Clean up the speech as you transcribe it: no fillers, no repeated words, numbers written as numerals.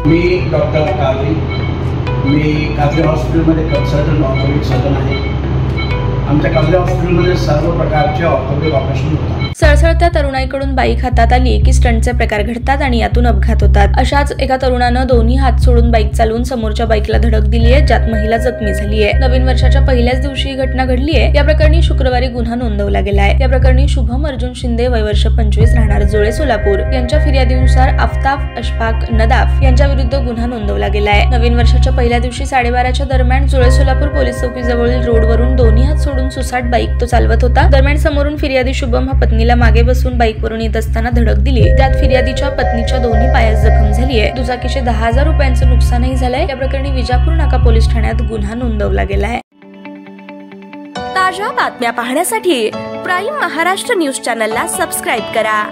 मी doctor Qadri, मी कादरी हॉस्पिटलमध्ये consultant orthopaedic surgeon आहे। आमच्या कादरी हॉस्पिटलमध्ये सर्व प्रकारचे ऑर्थोपेडिक ऑपरेशन होतात। सळसळत्या तरुणाईकडून बाईक हातात आली की स्टंटचे प्रकार घडतात आणि यातून अपघात होतात। अशाच एका तरुणानं दोन्ही हात सोडून बाईक चालवून समोरच्या बाईकला धडक दिली आहे, ज्यात महिला जखमी झाली आहे। नवीन वर्षाच्या पहिल्याच दिवशी ही घटना घडली आहे। या प्रकरणी शुक्रवारी गुन्हा नोंदवला गेला आहे। या प्रकरणी शुभम अर्जुन शिंदे वय वर्ष 25 राहणार जुळे सोलापूर यांच्या फिर्यादीनुसार आफताब अशफाक नदाफ यांच्या विरुद्ध गुन्हा नोंदवला गेला आहे। नवीन वर्षाच्या पहिल्या दिवशी 12:30च्या दरम्यान जुळे सोलापूर पोलीस चौकीजवळील रोडवरून दोन्ही हात सोडून सुसाट बाईक तो चालवत होता। दरम्यान समोरून फिर्यादी शुभम हा पत्नीला मागे बसून बाईकवरून येत असताना धडक दिली। त्यात फिर्यादीच्या पत्नीच्या दोन्ही पायास जखम झाली आहे। दुचाकीचे 10,000 रुपयांचं नुकसानही झालंय। या प्रकरणी विजापूर नाका पोलीस ठाण्यात गुन्हा नोंदवला गेला आहे। ताज्या बातम्या पाहण्यासाठी प्राईम महाराष्ट्र न्यूज चॅनलला सबस्क्राईब करा।